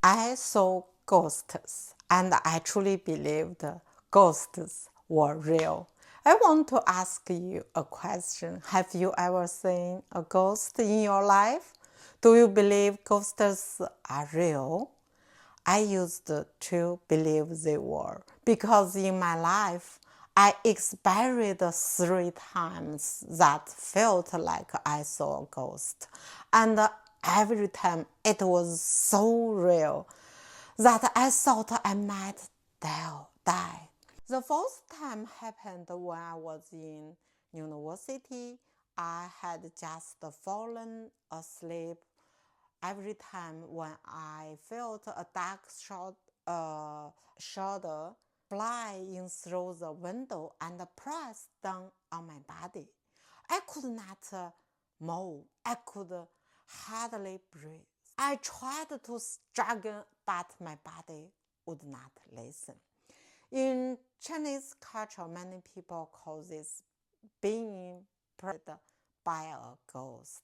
I saw ghosts and I truly believed ghosts were real. I want to ask you a question. Have you ever seen a ghost in your life? Do you believe ghosts are real? I used to believe they were because in my life I experienced 3 times that felt like I saw a ghost. And every time it was so real that I thought I might die. The first time happened when I was in university. I had just fallen asleep. Every time when I felt a dark shadow fly in through the window and press down on my body, I could not move. I could hardly breathe. I tried to struggle, but my body would not listen. In Chinese culture, many people call this being preyed by a ghost.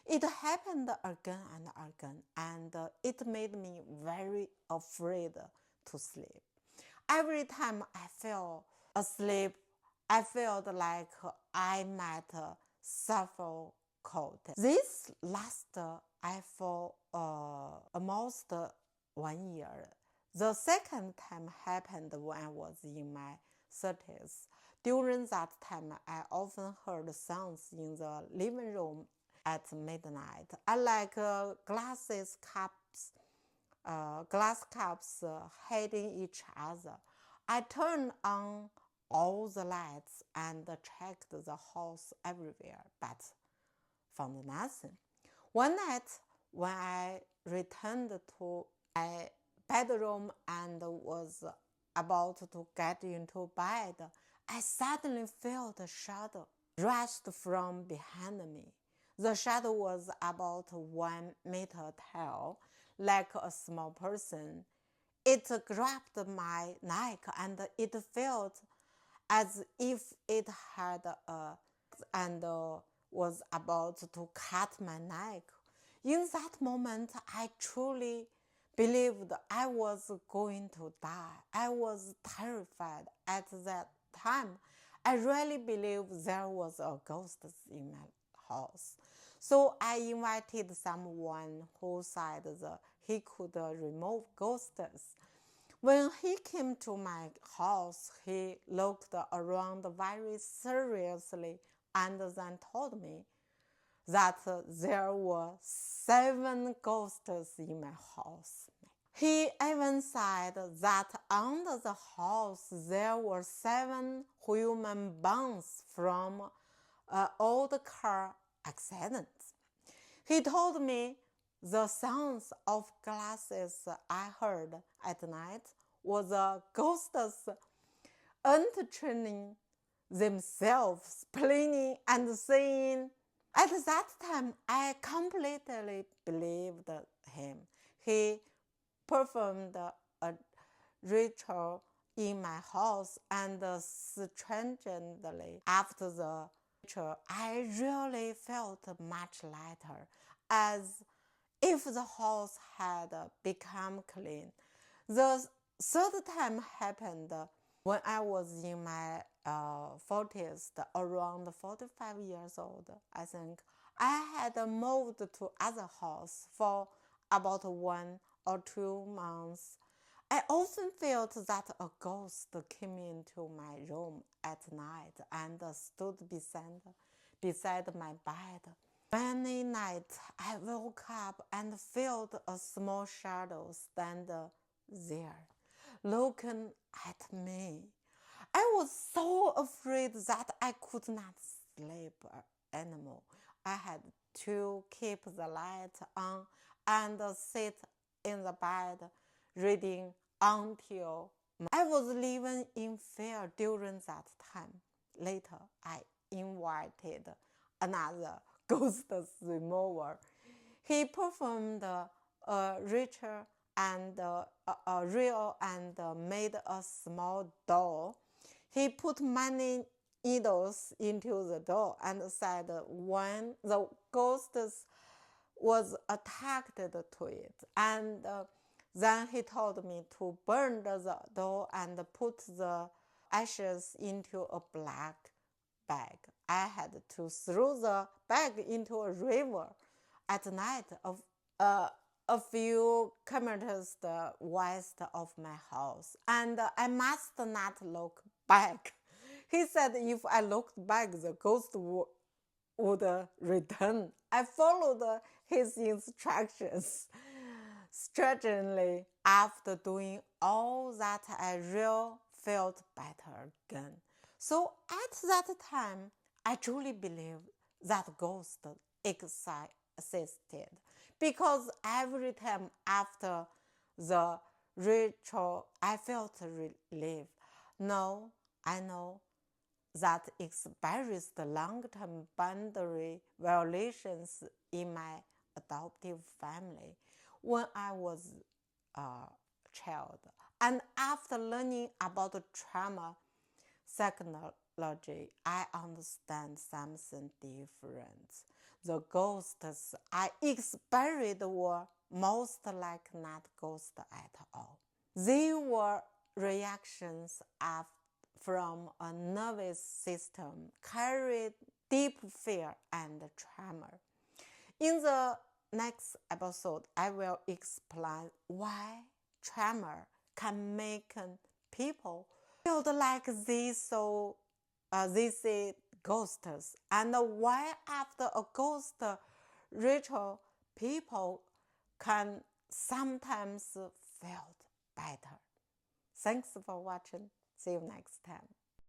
It happened again and again, and it made me very afraid to sleep. Every time I fell asleep, I felt like I might suffocate. This lasted for almost 1 year. The second time happened when I was in my 30s. During that time, I often heard sounds in the living room at midnight. I like glass cups hitting each other. I turned on all the lights and checked the house everywhere, but found nothing. One night, when I returned to my bedroom and was about to get into bed, I suddenly felt a shadow rushed from behind me. The shadow was about 1 meter tall, like a small person. It grabbed my neck and it felt as if it had and was about to cut my neck. In that moment, I truly believed I was going to die. I was terrified at that time. I really believed there was a ghost in my house. So I invited someone who said that he could remove ghosts. When he came to my house, he looked around very seriously and then told me that there were 7 ghosts in my house. He even said that under the house there were 7 human bones from an old car accident. He told me the sounds of glasses I heard at night was the ghosts entertaining themselves, playing and singing. At that time, I completely believed him. He performed a ritual in my house, and strangely, after the ritual, I really felt much lighter, as if the house had become clean. The third time happened when I was in my 40s, around 45 years old, I think. I had moved to other house for about 1 or 2 months. I often felt that a ghost came into my room at night and stood beside my bed. Many nights I woke up and felt a small shadow stand there, looking at me. I was so afraid that I could not sleep anymore. I had to keep the light on and sit in the bed reading until I was living in fear during that time. Later, I invited another ghost remover. He performed a ritual and a real and made a small door. He put many needles into the door and said when the ghost was attacked to it, and Then he told me to burn the doll and put the ashes into a black bag. I had to throw the bag into a river at night a few kilometers west of my house, and I must not look back. He said if I looked back, the ghost would return. I followed his instructions. Strangely, after doing all that, I really felt better again. So at that time, I truly believed that ghosts existed, because every time after the ritual, I felt relief. Now I know that experienced long-term boundary violations in my adoptive family when I was a child. And after learning about trauma psychology, I understand something different. The ghosts I experienced were most like not ghosts at all. They were reactions from a nervous system carried deep fear and trauma. In the next episode, I will explain why trauma can make people feel like they see ghosts, and why after a ghost ritual, people can sometimes feel better. Thanks for watching. See you next time.